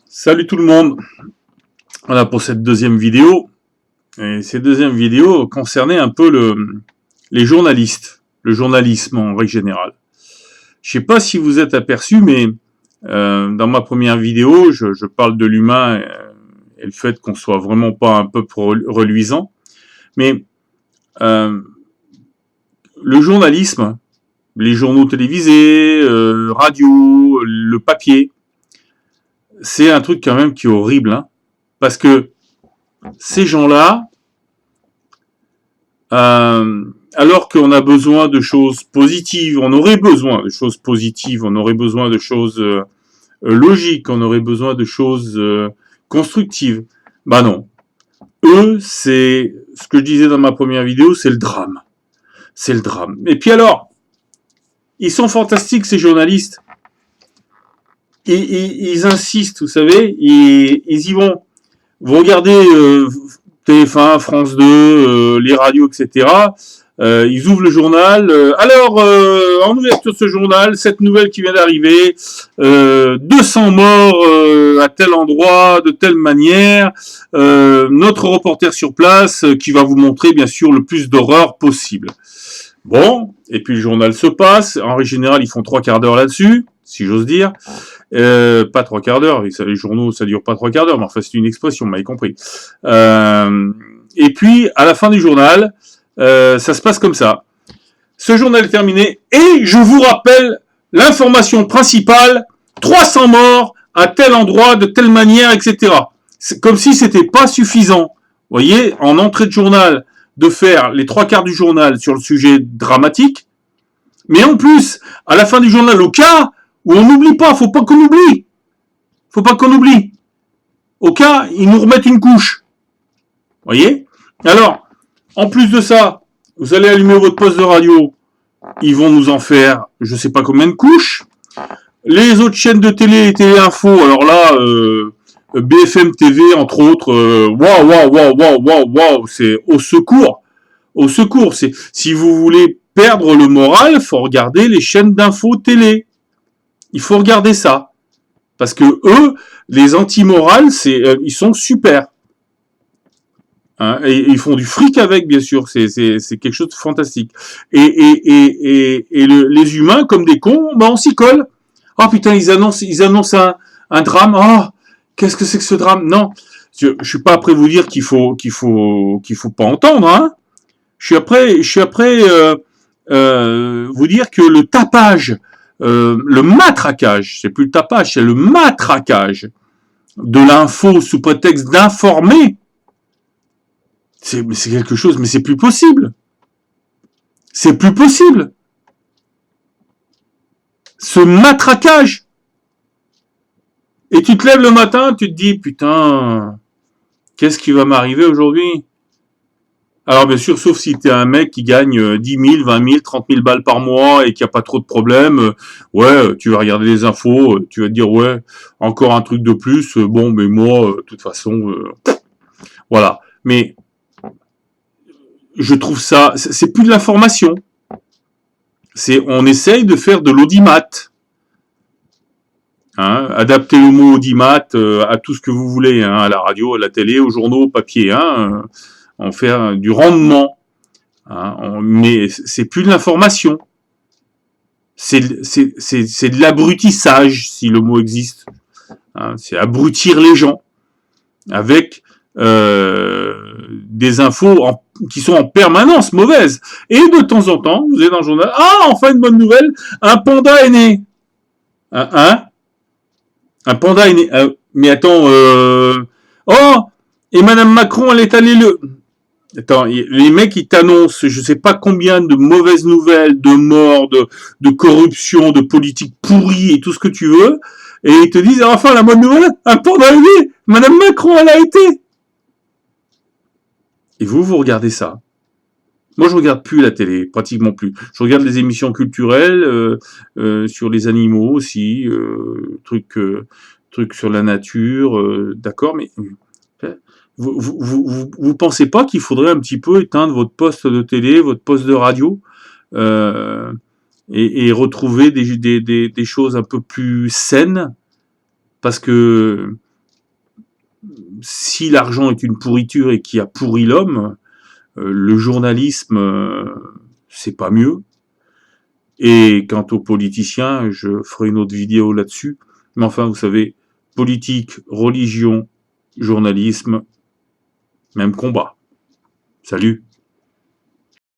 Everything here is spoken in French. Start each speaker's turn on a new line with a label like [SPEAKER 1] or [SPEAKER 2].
[SPEAKER 1] Salut tout le monde, voilà pour cette deuxième vidéo. Et cette deuxième vidéo concernait un peu les journalistes, le journalisme en règle générale. Je sais pas si vous êtes aperçu, mais dans ma première vidéo, je parle de l'humain et le fait qu'on soit vraiment pas un peuple reluisant. Mais le journalisme, les journaux télévisés, radio, le papier, c'est un truc quand même qui est horrible, hein, parce que ces gens-là, alors qu'on a besoin de choses positives, on aurait besoin de choses positives, on aurait besoin de choses logiques, on aurait besoin de choses constructives. Bah non. Eux, c'est ce que je disais dans ma première vidéo, c'est le drame. C'est le drame. Et puis alors, ils sont fantastiques ces journalistes. Ils insistent, vous savez, ils y vont. Vous regardez TF1, France 2, les radios, etc. Ils ouvrent le journal. Alors, en ouverture de ce journal, cette nouvelle qui vient d'arriver, 200 morts à tel endroit, de telle manière. Notre reporter sur place qui va vous montrer, bien sûr, le plus d'horreur possible. Bon, et puis le journal se passe. En général, ils font 3/4 d'heure là-dessus, si j'ose dire. Pas 3/4 d'heure, les journaux ça dure pas 3/4 d'heure, mais enfin c'est une expression, vous m'avez compris. Et puis à la fin du journal, ça se passe comme ça. Ce journal est terminé et je vous rappelle l'information principale, 300 morts à tel endroit, de telle manière, etc. C'est comme si c'était pas suffisant. Vous voyez, en entrée de journal, de faire les 3/4 du journal sur le sujet dramatique, mais en plus, à la fin du journal, au cas où on n'oublie pas, faut pas qu'on oublie. Faut pas qu'on oublie. Au cas, ils nous remettent une couche. Voyez? Alors, en plus de ça, vous allez allumer votre poste de radio. Ils vont nous en faire, je sais pas combien de couches. Les autres chaînes de télé, Télé Info, alors là, BFM TV, entre autres, waouh, c'est au secours. Au secours. C'est, si vous voulez perdre le moral, faut regarder les chaînes d'info télé. Il faut regarder ça. Parce que eux, les anti-morales, ils sont super. Hein, et ils font du fric avec, bien sûr. C'est quelque chose de fantastique. Et les humains, comme des cons, ben on s'y colle. Oh putain, ils annoncent un drame. Oh, qu'est-ce que c'est que ce drame? Non, je suis pas après vous dire qu'il faut pas entendre. Hein. Je suis après vous dire que le tapage, le matraquage, c'est plus le tapage, c'est le matraquage de l'info sous prétexte d'informer, c'est quelque chose, mais c'est plus possible. C'est plus possible. Ce matraquage. Et tu te lèves le matin, tu te dis, putain, qu'est-ce qui va m'arriver aujourd'hui? Alors bien sûr, sauf si t'es un mec qui gagne 10 000, 20 000, 30 000 balles par mois et qui a pas trop de problèmes, ouais, tu vas regarder les infos, tu vas te dire, ouais, encore un truc de plus, bon, mais moi, de toute façon, voilà. Mais je trouve ça, c'est plus de l'information. On essaye de faire de l'audimat. Hein, adapter le mot audimat à tout ce que vous voulez, hein, à la radio, à la télé, aux journaux, au papier, hein, en faire du rendement. Hein, mais c'est plus de l'information. C'est de l'abrutissage, si le mot existe. Hein, c'est abrutir les gens avec des infos qui sont en permanence mauvaises. Et de temps en temps, vous êtes dans le journal, ah, enfin une bonne nouvelle, un panda est né. Un panda est né. Mais attends, oh, et Madame Macron, elle est allée Attends, les mecs, ils t'annoncent, je sais pas combien de mauvaises nouvelles, de morts, de corruption, de politique pourrie et tout ce que tu veux, et ils te disent, enfin, la bonne nouvelle, un panda est né, Madame Macron, elle a été. Et vous regardez ça. Moi, je regarde plus la télé, pratiquement plus. Je regarde les émissions culturelles sur les animaux aussi, trucs sur la nature, d'accord, mais vous pensez pas qu'il faudrait un petit peu éteindre votre poste de télé, votre poste de radio, et retrouver des choses un peu plus saines, parce que si l'argent est une pourriture et qui a pourri l'homme, le journalisme, c'est pas mieux. Et quant aux politiciens, je ferai une autre vidéo là-dessus. Mais enfin, vous savez, politique, religion, journalisme, même combat. Salut!